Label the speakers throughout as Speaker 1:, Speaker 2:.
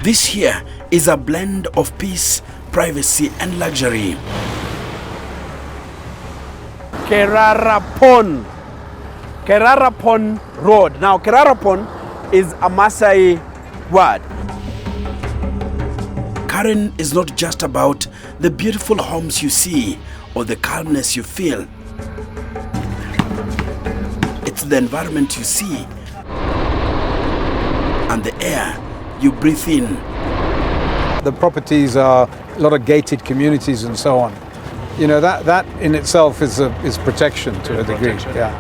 Speaker 1: This here is a blend of peace, privacy and luxury. Kerarapon Road. Now Kerarapon is a Maasai word. Karen is not just about the beautiful homes you see or the calmness you feel. It's the environment you see and the air you breathe in.
Speaker 2: The properties are a lot of gated communities and so on. You know, that in itself is protection to a degree. Yeah.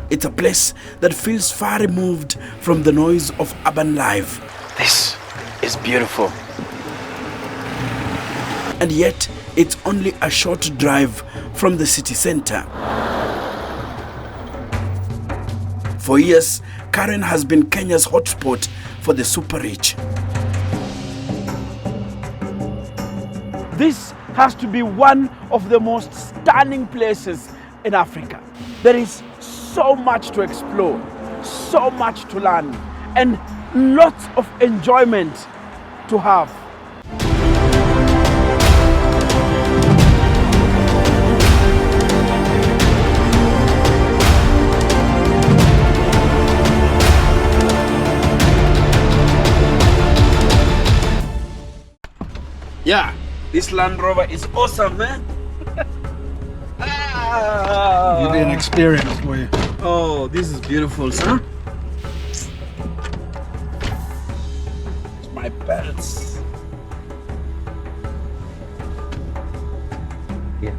Speaker 1: It's a place that feels far removed from the noise of urban life. This is beautiful. And yet, it's only a short drive from the city center. For years, Karen has been Kenya's hotspot for the super rich. This has to be one of the most stunning places in Africa. There is so much to explore, so much to learn, and lots of enjoyment to have. Yeah, this Land Rover is awesome, man.
Speaker 2: It'll be an experience for you.
Speaker 1: Oh, this is beautiful, sir. It's my pets. Yeah.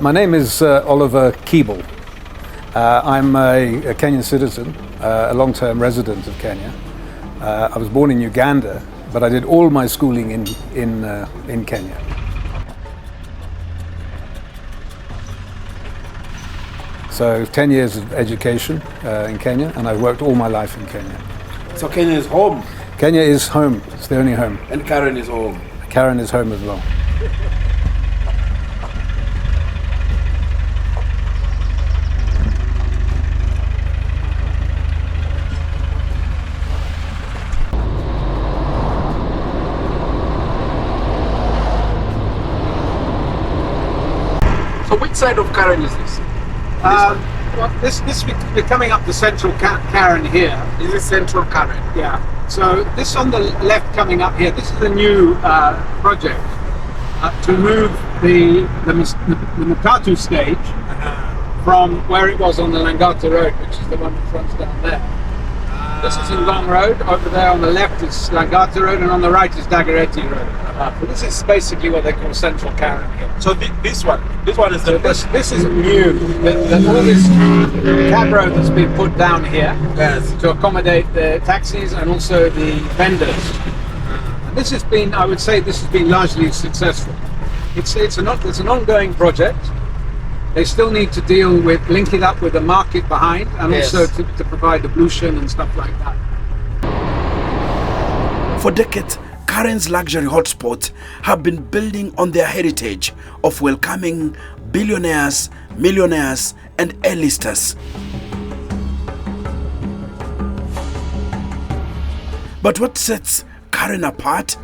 Speaker 2: My name is Oliver Keeble. I'm a Kenyan citizen, a long-term resident of Kenya. I was born in Uganda, but I did all my schooling in Kenya. So 10 years of education in Kenya, and I've worked all my life in Kenya.
Speaker 1: So Kenya is home?
Speaker 2: Kenya is home. It's the only home.
Speaker 1: And Karen is home?
Speaker 2: Karen is home as well.
Speaker 1: So which side of Karen is this?
Speaker 2: We're coming up the central Karen here.
Speaker 1: Is this central Karen?
Speaker 2: Yeah. So this on the left coming up here, this is a new project to move the Matatu stage from where it was on the Langata Road, which is the one that runs down there. This is Ngong Road. Over there on the left is Langata Road, and on the right is Dagoretti Road. So this is basically what they call central Karen here.
Speaker 1: So this one is the
Speaker 2: this is new. All this cab road that's been put down here to accommodate the taxis and also the vendors. And this has been, I would say, largely successful. It's an ongoing project. They still need to deal with linking up with the market behind, and also to provide the Blixen and stuff like that.
Speaker 1: For decades, Karen's luxury hotspots have been building on their heritage of welcoming billionaires, millionaires, and A-listers. But what sets Karen apart?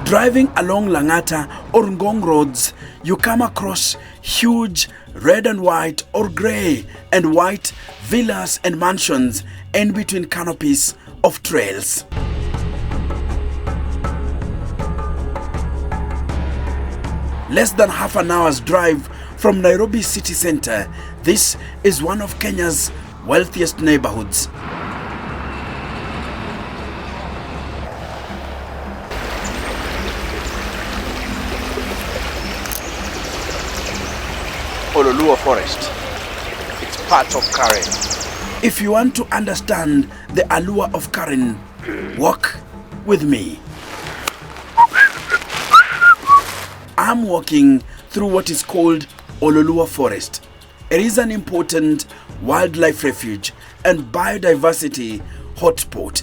Speaker 1: Driving along Langata or Ngong roads, you come across huge red and white or grey and white villas and mansions in between canopies of trails. Less than half an hour's drive from Nairobi city centre, this is one of Kenya's wealthiest neighborhoods. Oloolua forest. It's part of Karen. If you want to understand the allure of Karen, walk with me. I'm walking through what is called Oloolua forest. It is an important wildlife refuge and biodiversity hotspot.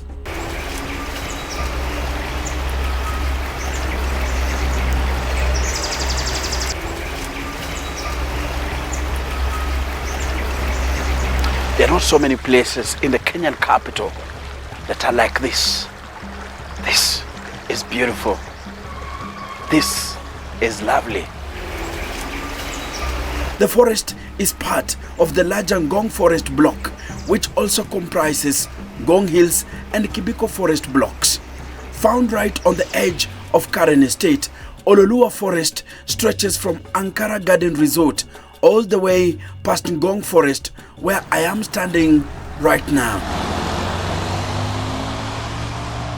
Speaker 1: There are not so many places in the Kenyan capital that are like this. This is beautiful. This is lovely. The forest is part of the larger Ngong forest block, which also comprises Ngong Hills and Kibiko forest blocks. Found right on the edge of Karen Estate, Oloolua forest stretches from Ankara Garden Resort all the way past Ngong forest, where I am standing right now.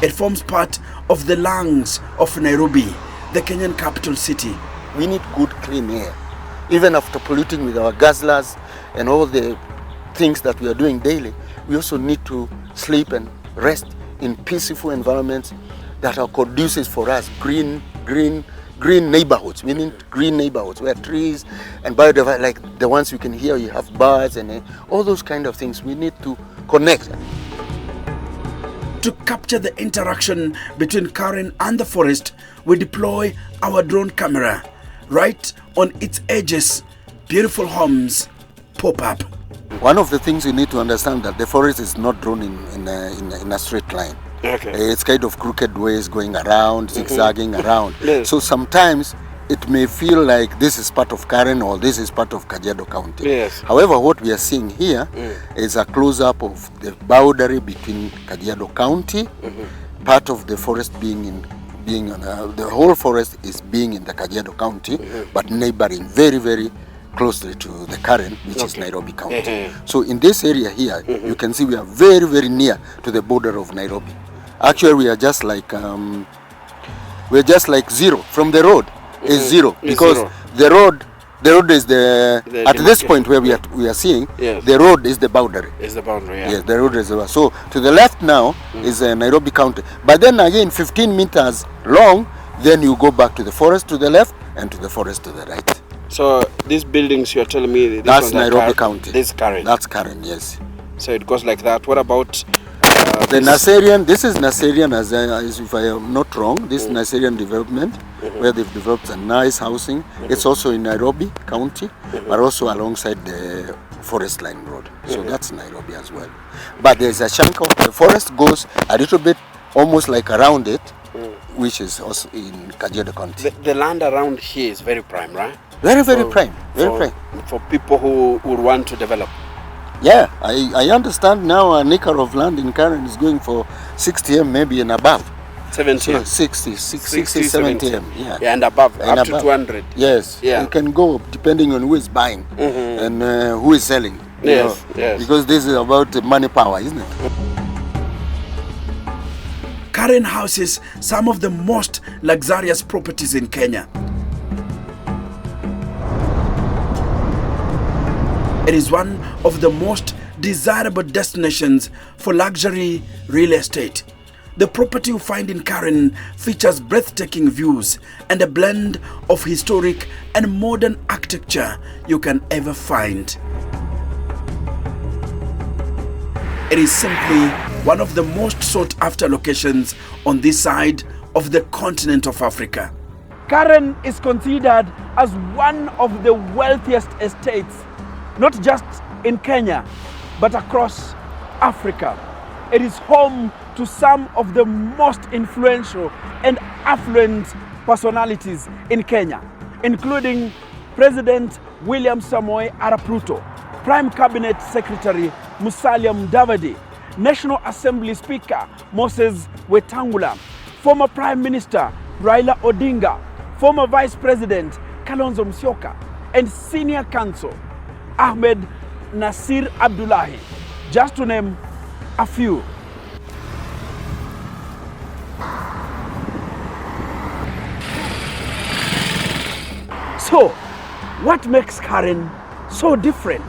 Speaker 1: It forms part of the lungs of Nairobi, the Kenyan capital city.
Speaker 3: We need good clean air. Even after polluting with our guzzlers and all the things that we are doing daily, we also need to sleep and rest in peaceful environments that are conducive for us. Green neighborhoods. We need green neighborhoods where trees and biodiversity, like the ones you can hear, you have birds and all those kind of things. We need to connect.
Speaker 1: To capture the interaction between Karen and the forest, we deploy our drone camera. Right on its edges, beautiful homes pop up.
Speaker 3: One of the things you need to understand that the forest is not drawn in a straight line.
Speaker 1: Okay.
Speaker 3: It's kind of crooked ways going around, zigzagging around.
Speaker 1: Yes.
Speaker 3: So sometimes it may feel like this is part of Karen or this is part of Kajiado County.
Speaker 1: Yes.
Speaker 3: However, what we are seeing here is a close-up of the boundary between Kajiado County, part of the forest the whole forest is being in the Kajiado County, but neighboring very, very closely to the Karen, which is Nairobi County. So in this area here, you can see we are very, very near to the border of Nairobi. Actually, we are just like zero from the road. Is zero because zero. the road is at this point where we are seeing the road is the boundary.
Speaker 1: Is the boundary, yeah.
Speaker 3: Yes, the road is the boundary. So to the left now is Nairobi County. But then again 15 meters long, then you go back to the forest to the left and to the forest to the right.
Speaker 1: So these buildings you're telling me,
Speaker 3: that's Nairobi County.
Speaker 1: This is Karen.
Speaker 3: That's Karen, yes.
Speaker 1: So it goes like that. What about
Speaker 3: the Naserian? This is Naserian, as if I am not wrong. This Naserian development, where they've developed a nice housing. It's also in Nairobi County, but also alongside the Forest Line Road. So that's Nairobi as well. But there's a chunk of the forest goes a little bit almost like around it, which is also in Kajiado County.
Speaker 1: The land around here is very prime, right?
Speaker 3: Very, very prime. Very prime.
Speaker 1: For people who would want to develop.
Speaker 3: Yeah, I understand now an acre of land in Karen is going for 60 M maybe and above.
Speaker 1: 70
Speaker 3: so 60, 70 M. Yeah,
Speaker 1: and above, up to 200.
Speaker 3: Yes,
Speaker 1: yeah.
Speaker 3: You can go depending on who is buying and who is selling.
Speaker 1: Yes, yes.
Speaker 3: Because this is about money power, isn't it?
Speaker 1: Karen houses some of the most luxurious properties in Kenya. It is one of the most desirable destinations for luxury real estate. The property you find in Karen features breathtaking views and a blend of historic and modern architecture you can ever find. It is simply one of the most sought after locations on this side of the continent of Africa. Karen is considered as one of the wealthiest estates, not just in Kenya, but across Africa. It is home to some of the most influential and affluent personalities in Kenya, including President William Samoei Arap Ruto, Prime Cabinet Secretary Musalia Mudavadi, National Assembly Speaker Moses Wetangula, former Prime Minister Raila Odinga, former Vice President Kalonzo Musyoka, and Senior Counsel Ahmed Nasir Abdullahi, just to name a few. So, what makes Karen so different?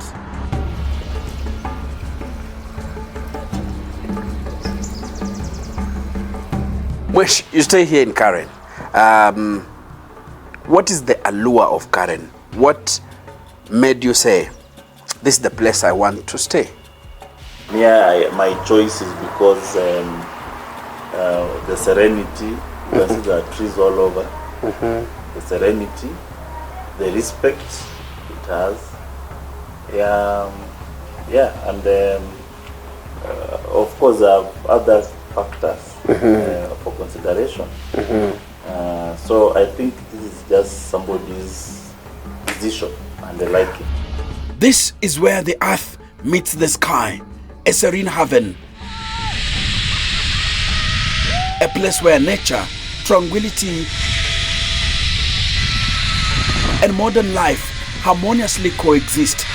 Speaker 1: Wish you stay here in Karen. What is the allure of Karen? What made you say, this is the place I want to stay?
Speaker 4: My choice is because the serenity, you can see there are trees all over, the serenity, the respect it has, and of course there are other factors for consideration. So I think this is just somebody's decision, and they like it.
Speaker 1: This is where the earth meets the sky, a serene haven, a place where nature, tranquility, and modern life harmoniously coexist.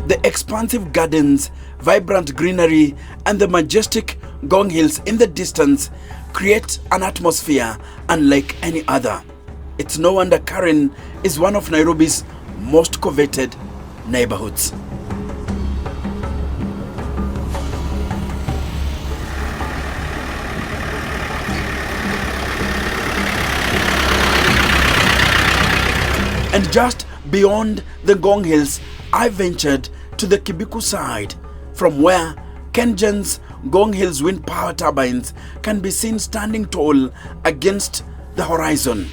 Speaker 1: The expansive gardens, vibrant greenery, and the majestic Ngong Hills in the distance create an atmosphere unlike any other. It's no wonder Karen is one of Nairobi's most coveted neighborhoods. And just beyond the Ngong Hills, I ventured to the Kibiku side, from where KenGen's Ngong Hills wind power turbines can be seen standing tall against the horizon.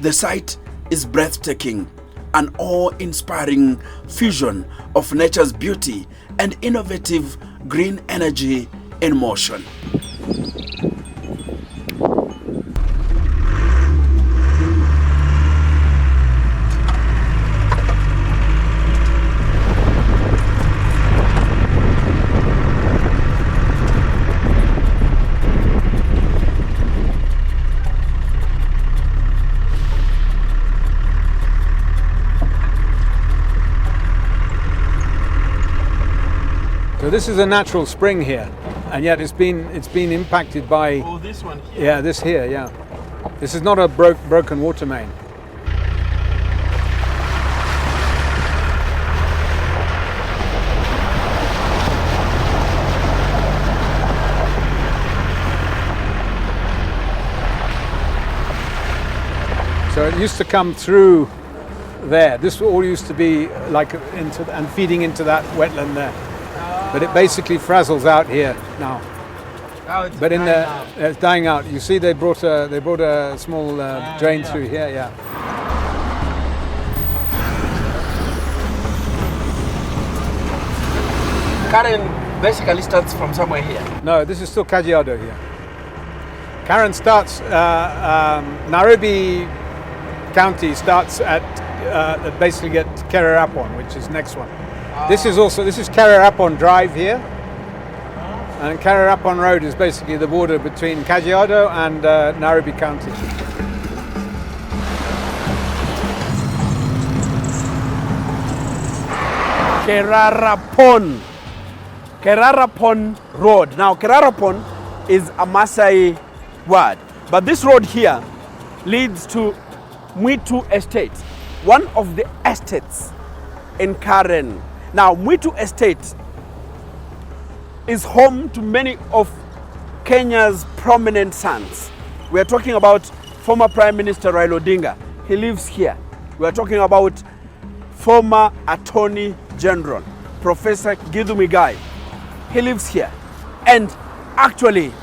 Speaker 1: The sight is breathtaking, an awe-inspiring fusion of nature's beauty and innovative green energy in motion.
Speaker 2: So this is a natural spring here, and yet it's been impacted by.
Speaker 1: Oh, this one here.
Speaker 2: Yeah, this here. Yeah, this is not a broken water main. So it used to come through there. This all used to be like and feeding into that wetland there. But it basically frazzles out here now. But it's dying out. You see, they brought a small drain through here. Yeah.
Speaker 1: Karen basically starts from somewhere here.
Speaker 2: No, this is still Kajiado here. Karen starts. Nairobi County starts at basically at Kererapon, which is next one. This is Kererapon Drive here, and Kererapon Road is basically the border between Kajiado and Nairobi County.
Speaker 1: Kererapon Road. Now, Kererapon is a Maasai word, but this road here leads to Mwitu Estate, one of the estates in Karen. Now, Mwitu Estate is home to many of Kenya's prominent sons. We are talking about former Prime Minister Raila Odinga. He lives here. We are talking about former Attorney General, Professor Githu Muigai. He lives here. And actually,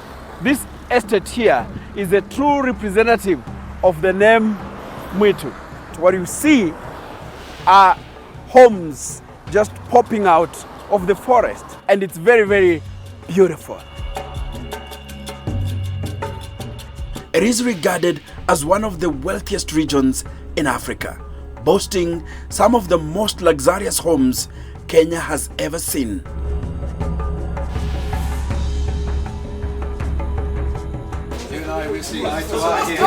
Speaker 1: this estate here is a true representative of the name Mwitu. What you see are homes just popping out of the forest, and it's very, very beautiful. It is regarded as one of the wealthiest regions in Africa, boasting some of the most luxurious homes Kenya has ever seen.
Speaker 5: You and I, we're seeing eye to eye here.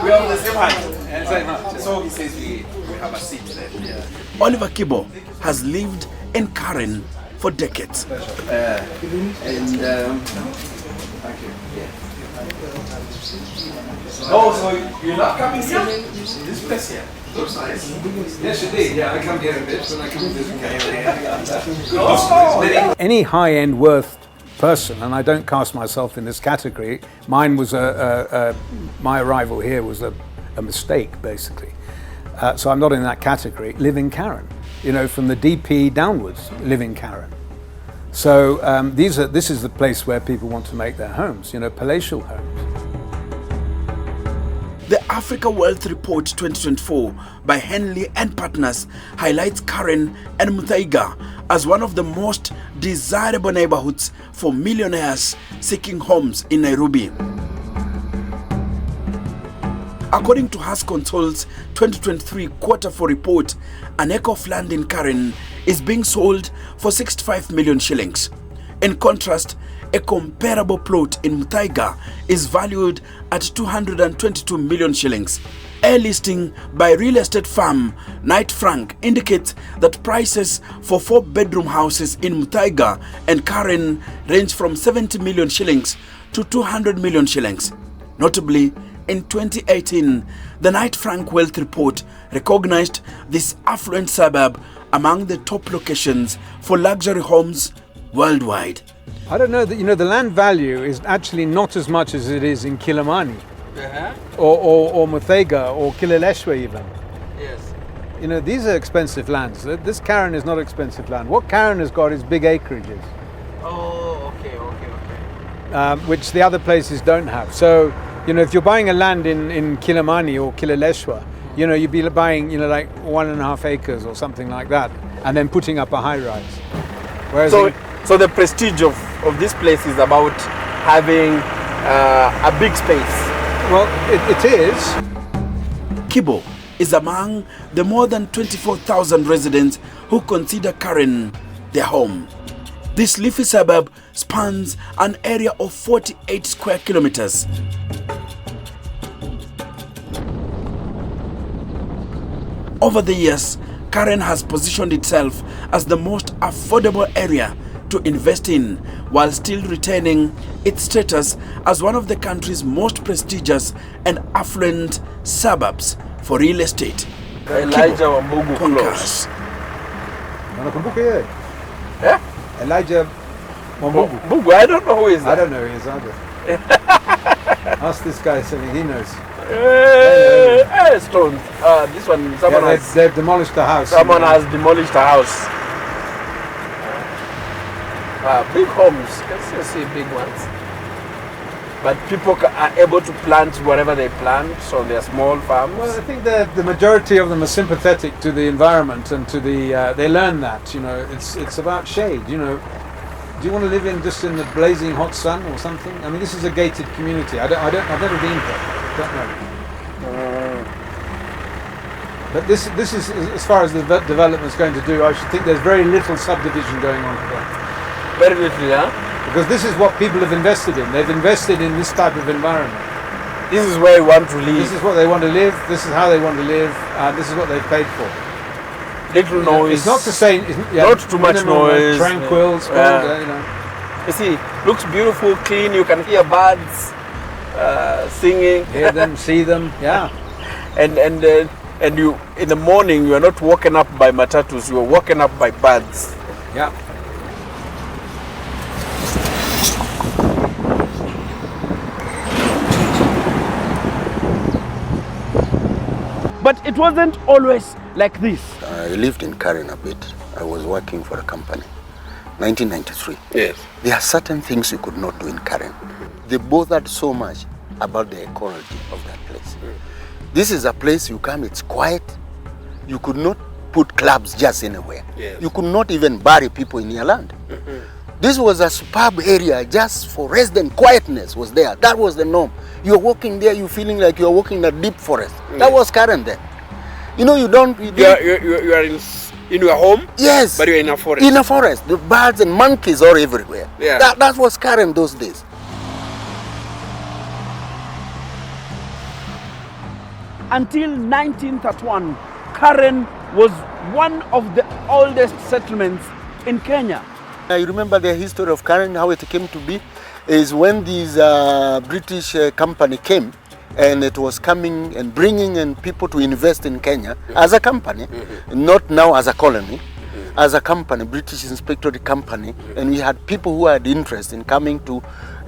Speaker 5: We are on the same height. Same height. So he says we have a seat there. Yeah.
Speaker 1: Oliver Kibo has lived in Karen for decades.
Speaker 5: Thank you. Oh, so you love coming here? This place here? Looks nice. Yes, indeed. Yeah, I come here a bit when I come to visit Kenya.
Speaker 2: Any high-end worth person, and I don't cast myself in this category. Mine was my arrival here was a mistake, basically. So I'm not in that category. Live in Karen, you know, from the DP downwards, live in Karen. So this is the place where people want to make their homes, you know, palatial homes.
Speaker 1: The Africa Wealth Report 2024 by Henley and Partners highlights Karen and Muthaiga as one of the most desirable neighborhoods for millionaires seeking homes in Nairobi. According to Has Consul's 2023 Quarter 4 report, an acre of land in Karen is being sold for 65 million shillings. In contrast, a comparable plot in Muthaiga is valued at 222 million shillings. A listing by real estate firm Knight Frank indicates that prices for 4-bedroom houses in Muthaiga and Karen range from 70 million shillings to 200 million shillings. Notably, in 2018, the Knight Frank Wealth Report recognized this affluent suburb among the top locations for luxury homes worldwide.
Speaker 2: I don't know that, you know, the land value is actually not as much as it is in Kilimani or Muthaiga or Kileleshwa even.
Speaker 6: Yes.
Speaker 2: You know, these are expensive lands. This Karen is not expensive land. What Karen has got is big acreages.
Speaker 6: Oh, okay.
Speaker 2: Which the other places don't have. So, you know, if you're buying a land in Kilimani or Kileleshwa, you know, you'd be buying, you know, like 1.5 acres or something like that, and then putting up a high rise. Whereas
Speaker 1: So the prestige of this place is about having a big space.
Speaker 2: well, it is.
Speaker 1: Kibo is among the more than 24,000 residents who consider Karen their home. This leafy suburb spans an area of 48 square kilometers. Over the years, Karen has positioned itself as the most affordable area to invest in, while still retaining its status as one of the country's most prestigious and affluent suburbs for real estate.
Speaker 6: Elijah Wambugu
Speaker 1: Concurs.
Speaker 2: Unakumbuka yeye?
Speaker 1: Eh?
Speaker 2: Elijah Wambugu.
Speaker 1: Bugu, I don't know who is
Speaker 2: I
Speaker 1: that.
Speaker 2: don't know who he is either. Ask this guy something he knows.
Speaker 1: Stone. This one, someone
Speaker 2: Yeah,
Speaker 1: has.
Speaker 2: they've demolished the house.
Speaker 1: Someone has demolished a house. Big homes, let's just say big ones. But people are able to plant whatever they plant, so they're small farms.
Speaker 2: Well, I think the majority of them are sympathetic to the environment and to the. They learn that, you know, it's about shade. You know, do you want to live just in the blazing hot sun or something? I mean, this is a gated community. I've never been here. Don't know. But this is, as far as the development's going to do, I should think there's very little subdivision going on here.
Speaker 1: Very little, yeah?
Speaker 2: Because this is what people have invested in. They've invested in this type of environment.
Speaker 1: This is where you want to live.
Speaker 2: This is what they want to live. This is how they want to live. This is what they've paid for.
Speaker 1: Little noise.
Speaker 2: It's not to say
Speaker 1: not too much noise.
Speaker 2: Tranquil,
Speaker 1: Yeah.
Speaker 2: you know.
Speaker 1: You see, looks beautiful, clean. You can hear birds singing.
Speaker 2: Hear them, see them. Yeah.
Speaker 1: And you, in the morning, you are not woken up by matatus. You are woken up by birds.
Speaker 2: Yeah.
Speaker 1: But it wasn't always like this.
Speaker 3: I lived in Karen a bit. I was working for a company. 1993.
Speaker 1: Yes.
Speaker 3: There are certain things you could not do in Karen. They bothered so much about the ecology of that place. This is a place you come, it's quiet. You could not put clubs just anywhere.
Speaker 1: Yes.
Speaker 3: You could not even bury people in your land. This was a superb area just for resident quietness was there. That was the norm. You're walking there, you're feeling like you're walking in a deep forest. That was Karen then. You know, you
Speaker 1: are in your home?
Speaker 3: Yes.
Speaker 1: But you're in a forest.
Speaker 3: In a forest. The birds and monkeys are everywhere.
Speaker 1: Yeah.
Speaker 3: That was Karen those days.
Speaker 1: Until 1931, Karen was one of the oldest settlements in Kenya.
Speaker 3: I remember the history of Karen, how it came to be, is when this British company came, and it was coming and bringing in people to invest in Kenya as a company, not now as a colony. as a company, British Inspectorate Company, and we had people who had interest in coming to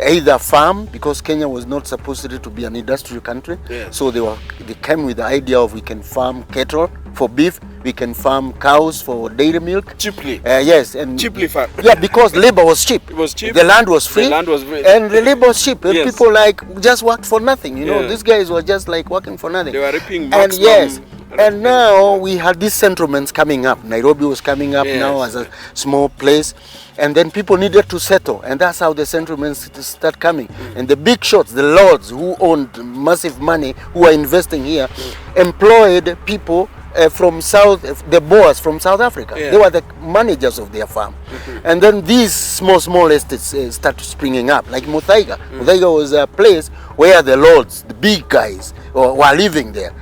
Speaker 3: either farm, because Kenya was not supposed to be an industrial country.
Speaker 5: Yes.
Speaker 3: So they came with the idea of we can farm cattle for beef, we can farm cows for dairy milk.
Speaker 5: Cheaply.
Speaker 3: Yes, and
Speaker 5: Cheaply farm.
Speaker 3: yeah, because labor was cheap.
Speaker 5: It was cheap.
Speaker 3: The land was free.
Speaker 5: The land was free.
Speaker 3: And the labor was cheap. And
Speaker 5: Yes.
Speaker 3: people just worked for nothing. You know,
Speaker 5: Yeah.
Speaker 3: these guys were just like working for nothing.
Speaker 5: They were reaping
Speaker 3: And
Speaker 5: maximum.
Speaker 3: yes, and now we had these settlements coming up. Nairobi was coming up now
Speaker 5: Yes.
Speaker 3: as a small place. And then people needed to settle. And that's how the settlements start coming. And the big shots, the lords who owned massive money, who are investing here, employed people from the Boers from South Africa.
Speaker 5: Yeah.
Speaker 3: They were the managers of their farm. And then these small estates start springing up, like Muthaiga. Muthaiga was a place where the lords, the big guys, were living there.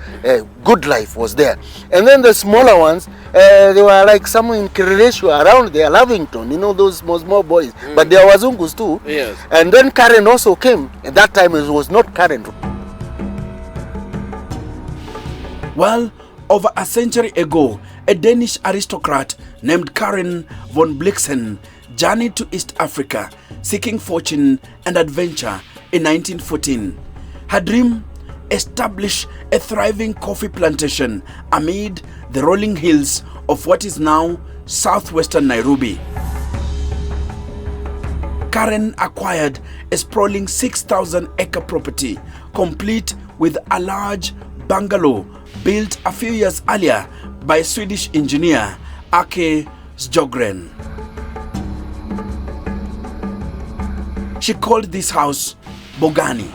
Speaker 3: Good life was there. And then the smaller ones, they were like some in Kirireshwa around there, Lavington, you know, those small boys. But there were Zungus too.
Speaker 5: Yes.
Speaker 3: And then Karen also came. At that time it was not Karen.
Speaker 1: Well, over a century ago, a Danish aristocrat named Karen von Blixen journeyed to East Africa seeking fortune and adventure in 1914. Her dream? Establish a thriving coffee plantation amid the rolling hills of what is now southwestern Nairobi. Karen acquired a sprawling 6,000-acre property, complete with a large bungalow built a few years earlier by Swedish engineer Ake Sjogren. She called this house Bogani,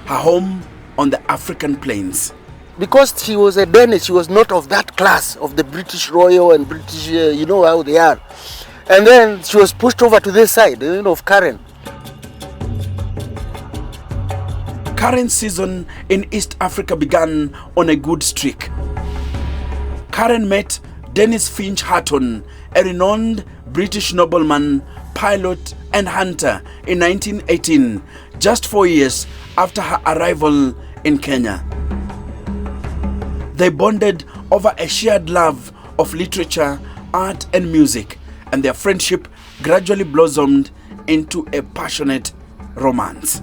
Speaker 1: her home on the African plains.
Speaker 3: Because she was a Danish, she was not of that class of the British Royal and British, you know how they are. And then she was pushed over to this side, you know, of Karen.
Speaker 1: Karen's season in East Africa began on a good streak. Karen met Dennis Finch Hatton, a renowned British nobleman, pilot and hunter in 1918, just 4 years after her arrival in Kenya. They bonded over a shared love of literature, art and music, and their friendship gradually blossomed into a passionate romance.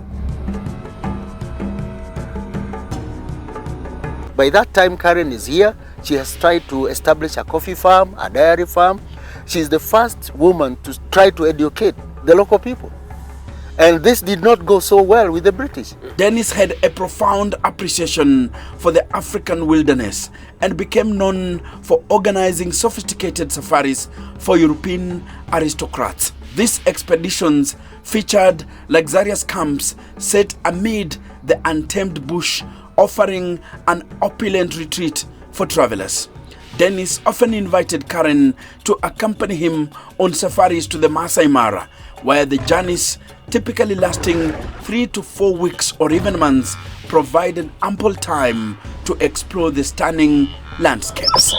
Speaker 3: By that time, Karen is here. She has tried to establish a coffee farm, a dairy farm. She's the first woman to try to educate the local people. And this did not go so well with the British.
Speaker 1: Dennis had a profound appreciation for the African wilderness and became known for organizing sophisticated safaris for European aristocrats. These expeditions featured luxurious camps set amid the untamed bush, offering an opulent retreat for travelers. Dennis often invited Karen to accompany him on safaris to the Masai Mara, where the journeys, typically lasting 3 to 4 weeks or even months, provided ample time to explore the stunning landscapes.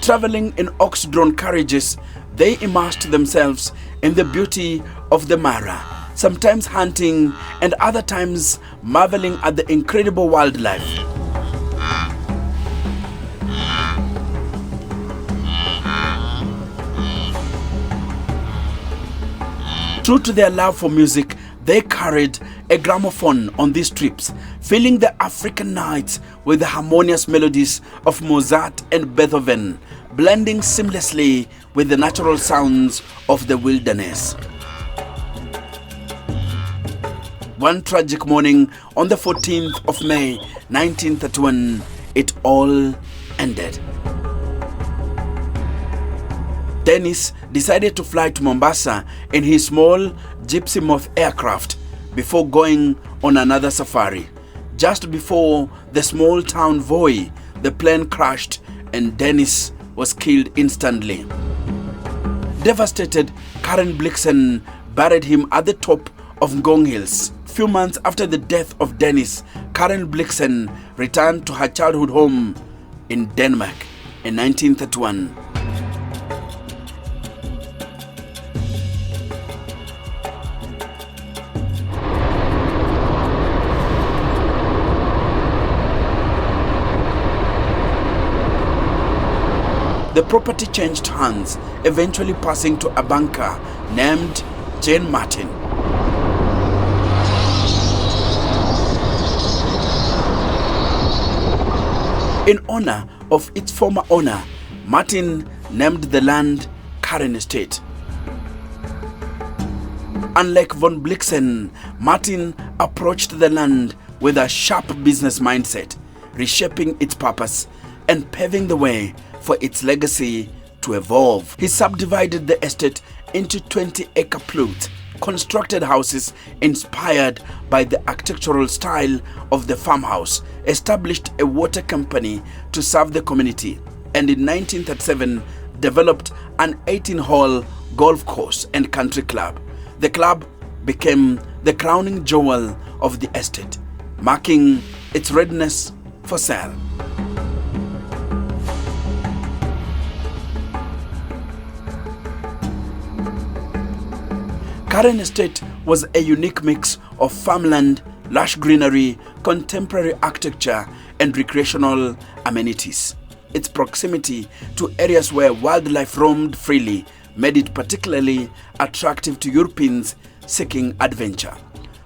Speaker 1: Traveling in ox-drawn carriages, they immersed themselves in the beauty of the Mara, sometimes hunting and other times marveling at the incredible wildlife. True to their love for music, they carried a gramophone on these trips, filling the African nights with the harmonious melodies of Mozart and Beethoven, blending seamlessly with the natural sounds of the wilderness. One tragic morning on the 14th of May 1931, it all ended. Dennis decided to fly to Mombasa in his small Gypsy Moth aircraft before going on another safari. Just before the small town Voi, the plane crashed and Dennis was killed instantly. Devastated, Karen Blixen buried him at the top of Ngong Hills. Few months after the death of Dennis, Karen Blixen returned to her childhood home in Denmark in 1931. the property changed hands, eventually passing to a banker named Jane Martin. In honor of its former owner, Martin named the land Karen Estate. Unlike von Blixen, Martin approached the land with a sharp business mindset, reshaping its purpose and paving the way for its legacy to evolve. He subdivided the estate into 20-acre plots, constructed houses inspired by the architectural style of the farmhouse, established a water company to serve the community, and in 1937 developed an 18-hole golf course and country club. The club became the crowning jewel of the estate, marking its readiness for sale. Karen Estate was a unique mix of farmland, lush greenery, contemporary architecture, and recreational amenities. Its proximity to areas where wildlife roamed freely made it particularly attractive to Europeans seeking adventure.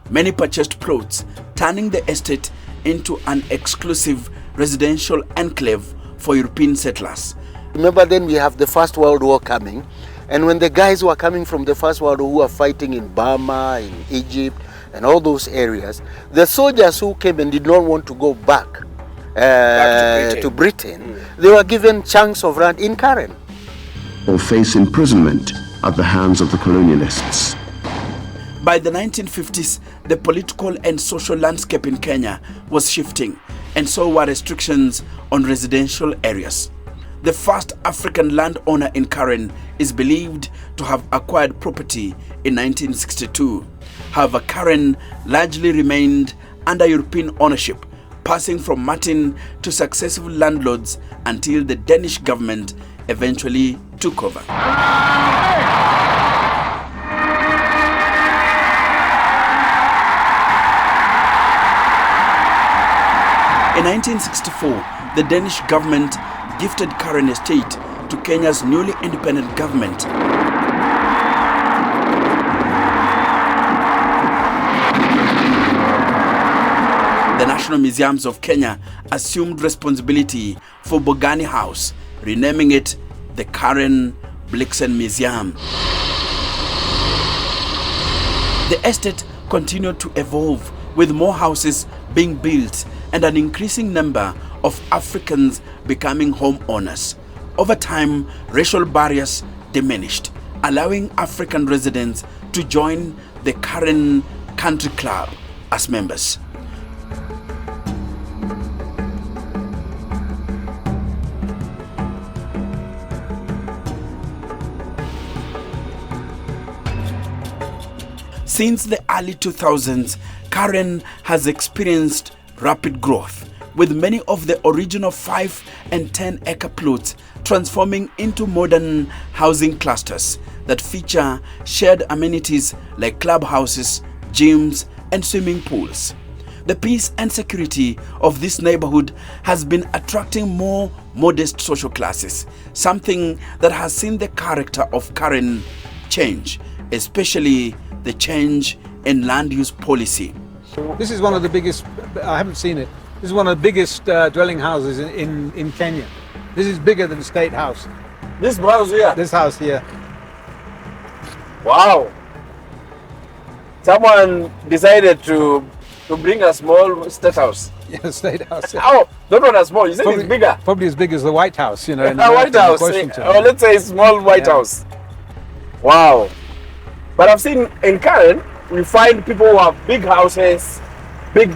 Speaker 1: Many purchased plots, turning the estate into an exclusive residential enclave for European settlers.
Speaker 3: Remember, then we have the First World War coming, and when the guys were coming from the First World War who were fighting in Burma, in Egypt, and all those areas, the soldiers who came and did not want to go back to Britain, they were given chunks of land in Karen.
Speaker 7: Or face imprisonment at the hands of the colonialists.
Speaker 1: By the 1950s, the political and social landscape in Kenya was shifting, and so were restrictions on residential areas. The first African landowner in Karen is believed to have acquired property in 1962. However, Karen largely remained under European ownership, passing from Martin to successive landlords until the Danish government eventually took over. In 1964, the Danish government gifted Karen Estate to Kenya's newly independent government. The National Museums of Kenya assumed responsibility for Bogani House, renaming it the Karen Blixen Museum. The estate continued to evolve, with more houses being built and an increasing number of Africans becoming homeowners. Over time, racial barriers diminished, allowing African residents to join the Karen Country Club as members. Since the early 2000s, Karen has experienced rapid growth, with many of the original 5 and 10 acre plots transforming into modern housing clusters that feature shared amenities like clubhouses, gyms, and swimming pools. The peace and security of this neighborhood has been attracting more modest social classes, something that has seen the character of Karen change, especially the change in land use policy.
Speaker 2: This is one of the biggest, I haven't seen it, this is one of the biggest dwelling houses in Kenya. This is bigger than the State House.
Speaker 6: This house here.
Speaker 2: This house here.
Speaker 6: Wow. Someone decided to bring a small state house.
Speaker 2: Yeah, State House. Yeah.
Speaker 6: Oh, not one as small. You said it's bigger.
Speaker 2: Probably as big as the White House, you know. In
Speaker 6: A White House.
Speaker 2: Washington.
Speaker 6: Or let's say small White
Speaker 2: Yeah.
Speaker 6: House. Wow. But I've seen in Karen, we find people who have big houses, big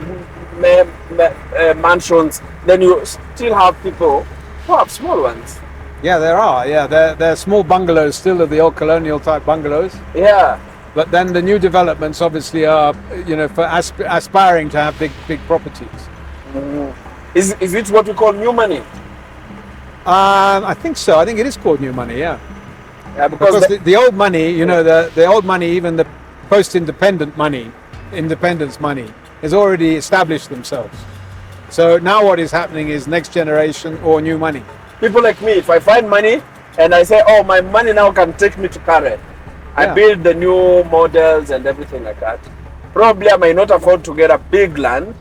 Speaker 6: mansions. Then you still have people who have small ones.
Speaker 2: Yeah, there are. Yeah, they're small bungalows still, of the old colonial type bungalows.
Speaker 6: Yeah.
Speaker 2: But then the new developments obviously are, you know, for aspiring to have big properties.
Speaker 6: Is it what we call new money?
Speaker 2: I think so. I think it is called new money. Yeah.
Speaker 6: Yeah,
Speaker 2: Because the old money, you know, the old money, even the post-independent money, independence money, has already established themselves. So now what is happening is next generation or new money.
Speaker 6: people like me, if I find money and I say, oh, my money now can take me to Karen, I build the new models and everything like that. Probably I may not afford to get a big land,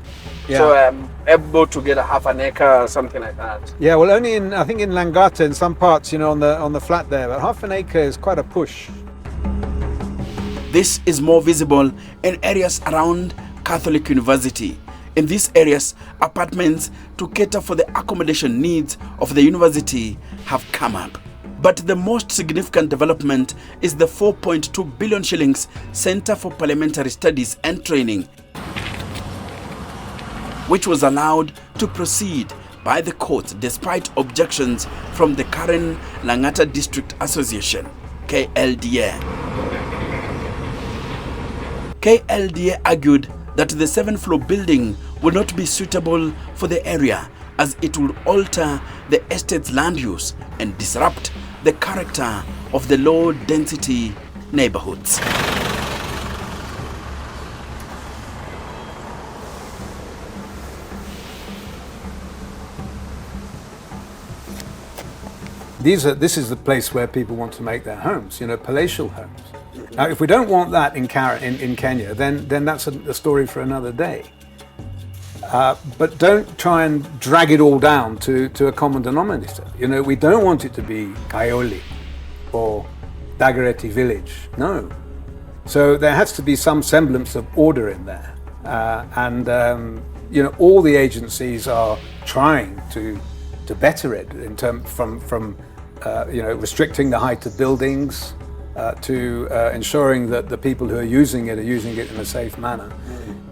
Speaker 6: so I'm able to get a half an acre or something like that.
Speaker 2: Yeah, well, only in, I think in Langata, in some parts, you know, on the flat there, but half an acre is quite a push.
Speaker 1: This is more visible in areas around Catholic University. In these areas, apartments to cater for the accommodation needs of the university have come up. But the most significant development is the 4.2 billion shillings Centre for Parliamentary Studies and Training, which was allowed to proceed by the court despite objections from the Karen Langata District Association, KLDA. KLDA argued that the 7th-floor building will not be suitable for the area as it will alter the estate's land use and disrupt the character of the low-density neighborhoods.
Speaker 2: This is the place where people want to make their homes, you know, palatial homes. Now, if we don't want that in Kenya, then that's a story for another day. But don't try and drag it all down to a common denominator. You know, we don't want it to be Kayoli or Dagoretti village. No. So there has to be some semblance of order in there. You know, all the agencies are trying to better it in terms from you know, restricting the height of buildings, to ensuring that the people who are using it in a safe manner.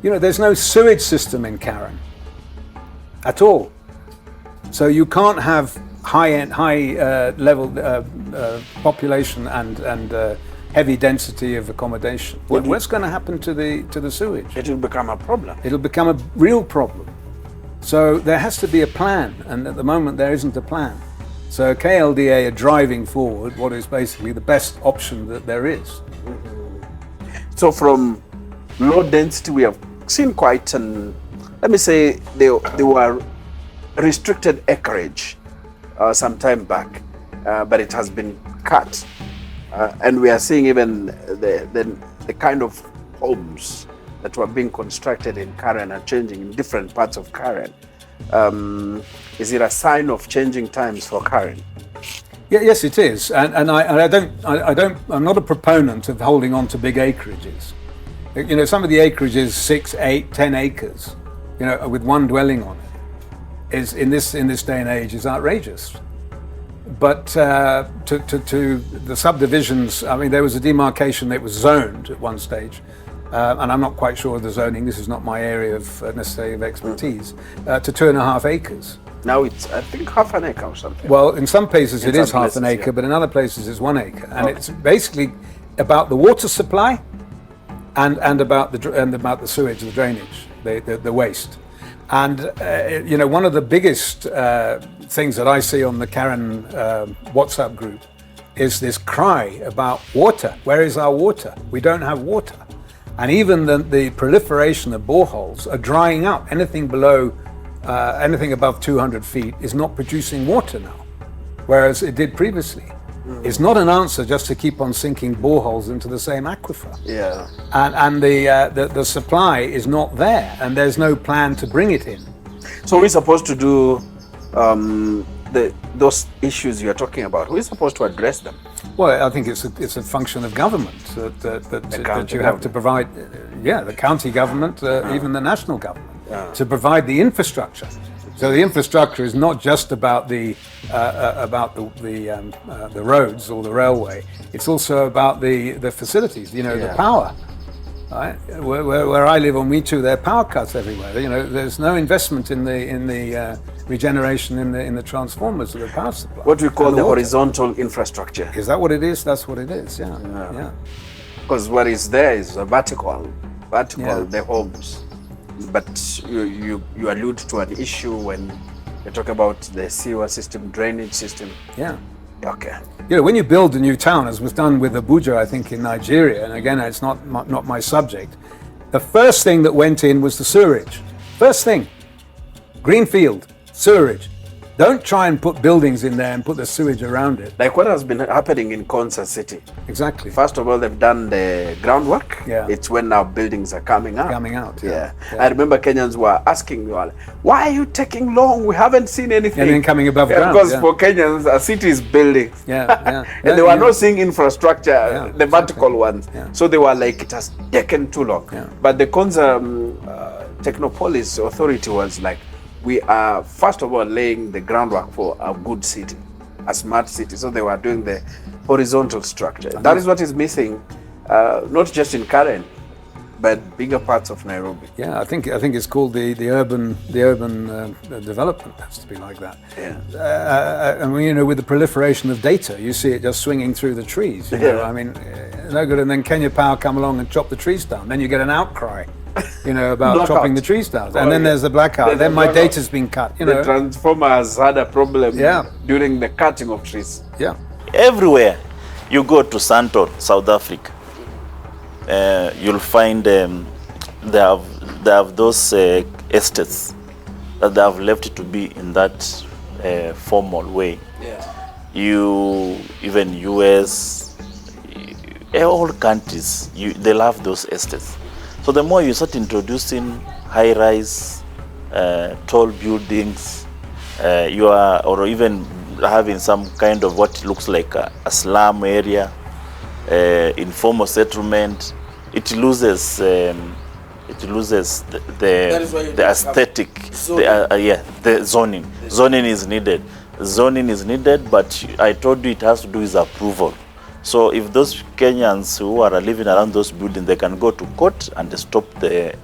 Speaker 2: You know, there's no sewage system in Karen at all. So you can't have high level population and heavy density of accommodation. What's going to happen to the sewage?
Speaker 1: It will become a problem.
Speaker 2: It'll become a real problem. So there has to be a plan, and at the moment there isn't a plan. So KLDA are driving forward what is basically the best option that there is.
Speaker 1: So from low density, we have seen quite an, let me say, they were restricted acreage some time back, but it has been cut. And we are seeing even the kind of homes that were being constructed in Karen are changing in different parts of Karen. Is it a sign of changing times for Karen?
Speaker 2: Yeah, yes, it is. And I'm not a proponent of holding on to big acreages. You know, some of the acreages, 6, 8, 10 acres, you know, with one dwelling on it, is in this day and age is outrageous. But to the subdivisions, I mean, there was a demarcation that was zoned at one stage. And I'm not quite sure of the zoning, this is not my area of necessarily of expertise, to 2.5 acres.
Speaker 1: Now it's, I think, half an acre or something.
Speaker 2: Well, in some places it is half an acre, but in other places it's 1 acre. And it's basically about the water supply and about the sewage, the drainage, the waste. And you know, one of the biggest things that I see on the Karen WhatsApp group is this cry about water. Where is our water? We don't have water. And even the proliferation of boreholes are drying up. Anything above 200 feet is not producing water now, whereas it did previously. It's not an answer just to keep on sinking boreholes into the same aquifer.
Speaker 1: Yeah.
Speaker 2: And the supply is not there, and there's no plan to bring it in.
Speaker 1: So we're supposed to do those issues you're talking about. Who is supposed to address them?
Speaker 2: Well, I think it's a function of government that you have to provide. Yeah, the county government, even the national government, to provide the infrastructure. So the infrastructure is not just about the roads or the railway. It's also about the facilities. You know, the power. Right? Where I live on Mitu, there are power cuts everywhere. You know, there's no investment in the regeneration in the transformers of the power supply.
Speaker 1: What we call the horizontal infrastructure.
Speaker 2: Is that what it is? That's what it is. Yeah.
Speaker 1: Because what is there is a vertical, the homes. But you allude to an issue when you talk about the sewer system, drainage system.
Speaker 2: Yeah.
Speaker 1: Okay.
Speaker 2: You know, when you build a new town, as was done with Abuja, I think, in Nigeria, and again, it's not my subject, the first thing that went in was the sewerage. First thing. Greenfield, sewerage. Don't try and put buildings in there and put the sewage around it.
Speaker 6: Like what has been happening in Konza City.
Speaker 2: Exactly.
Speaker 6: First of all, they've done the groundwork.
Speaker 2: Yeah.
Speaker 6: It's when now buildings are coming up.
Speaker 2: Coming out.
Speaker 6: Yeah. I remember Kenyans were asking me, why are you taking long? We haven't seen anything.
Speaker 2: Anything coming above ground.
Speaker 6: Because for Kenyans, a city is buildings.
Speaker 2: Yeah.
Speaker 6: And they were not seeing infrastructure, the vertical ones.
Speaker 2: Yeah.
Speaker 6: So they were like, it has taken too long.
Speaker 2: Yeah.
Speaker 6: But the Konza Technopolis Authority was like, we are first of all laying the groundwork for a good city, a smart city. So they were doing the horizontal structure. That is what is missing, not just in Karen, but bigger parts of Nairobi.
Speaker 2: Yeah, I think it's called the urban development has to be like that.
Speaker 6: Yeah.
Speaker 2: I mean, with the proliferation of data, you see it just swinging through the trees. You know?
Speaker 6: Yeah.
Speaker 2: I mean, no good. And then Kenya Power come along and chop the trees down. Then you get an outcry, about chopping the trees down. And then there's the blackout. Then my data's been cut.
Speaker 6: The transformer has had a problem during the cutting of trees.
Speaker 2: Yeah.
Speaker 4: Everywhere you go to Santon, South Africa, you'll find they have those estates that they have left to be in that formal way.
Speaker 6: Yeah.
Speaker 4: Even US, all countries, they love those estates. So the more you start introducing high-rise, tall buildings, or even having some kind of what looks like a slum area, informal settlement, it loses the aesthetic. The zoning. Zoning is needed. Zoning is needed, but I told you it has to do with approval. So if those Kenyans who are living around those buildings, they can go to court and stop the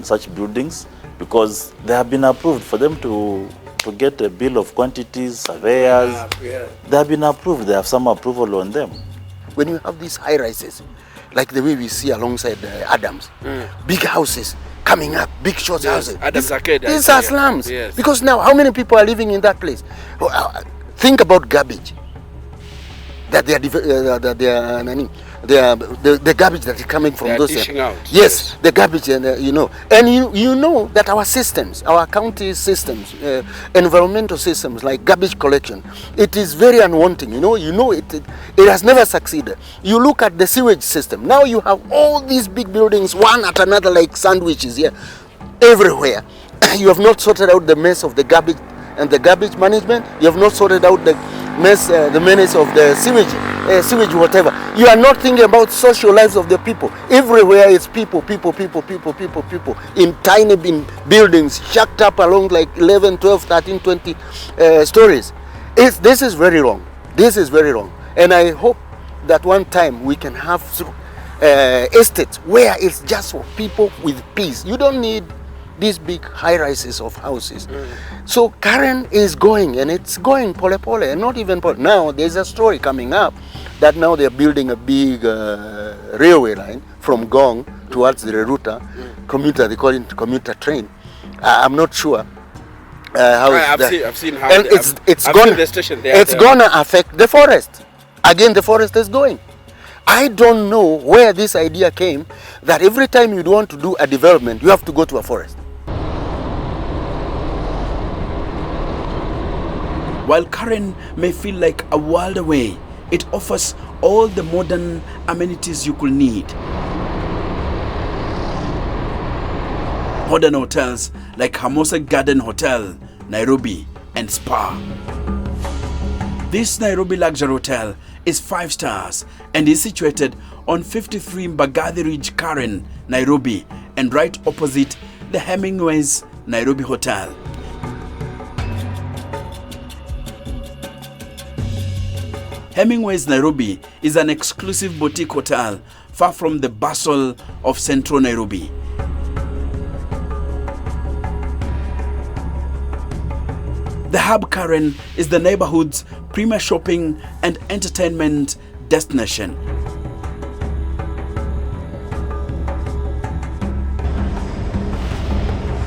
Speaker 4: such buildings, because they have been approved for them to get a bill of quantities, surveyors. They have been approved. They have some approval on them.
Speaker 3: When you have these high rises, like the way we see alongside Adams, big houses coming up, big short houses.
Speaker 6: Adams Arcade.
Speaker 3: These are slums.
Speaker 6: Yes.
Speaker 3: Because now, how many people are living in that place? Think about garbage. That they are the garbage that is coming from those.
Speaker 6: Dishing out.
Speaker 3: Yes, the garbage, and and you know that our systems, our county systems, environmental systems like garbage collection, it is very unwanting. It has never succeeded. You look at the sewage system. Now you have all these big buildings, one at another, like sandwiches here, everywhere. You have not sorted out the mess of the garbage and the garbage management. You have not sorted out the menace of the sewage, whatever. You are not thinking about social lives of the people. Everywhere it's people in tiny buildings, shacked up along like 11, 12, 13, 20 stories. This is very wrong. This is very wrong. And I hope that one time we can have estates where it's just for people with peace. You don't need these big high-rises of houses. So Karen is going, and it's going pole, and not even pole. Now there's a story coming up that now they're building a big railway line from Ngong towards the Reruta commuter. They call it commuter train. I'm not sure how
Speaker 6: I've seen how.
Speaker 3: and it's gonna
Speaker 6: the station there.
Speaker 3: it's gonna affect the forest. Again, the forest is going. I don't know where this idea came that every time you want to do a development, you have to go to a forest.
Speaker 1: While Karen may feel like a world away, it offers all the modern amenities you could need. Modern hotels like Hermosa Garden Hotel, Nairobi, and Spa. This Nairobi luxury hotel is 5 stars and is situated on 53 Mbagathi Ridge, Karen, Nairobi, and right opposite the Hemingway's Nairobi Hotel. Hemingway's Nairobi is an exclusive boutique hotel far from the bustle of central Nairobi. The Hub Karen is the neighborhood's premier shopping and entertainment destination.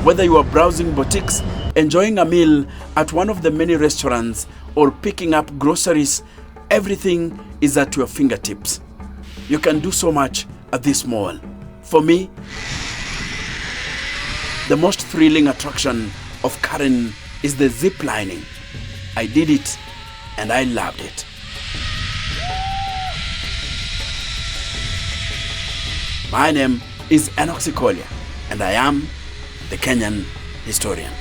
Speaker 1: Whether you are browsing boutiques, enjoying a meal at one of the many restaurants, or picking up groceries, everything is at your fingertips. You can do so much at this mall. For me, the most thrilling attraction of Karen is the zip lining. I did it and I loved it. My name is Enoch Sikolia and I am the Kenyan historian.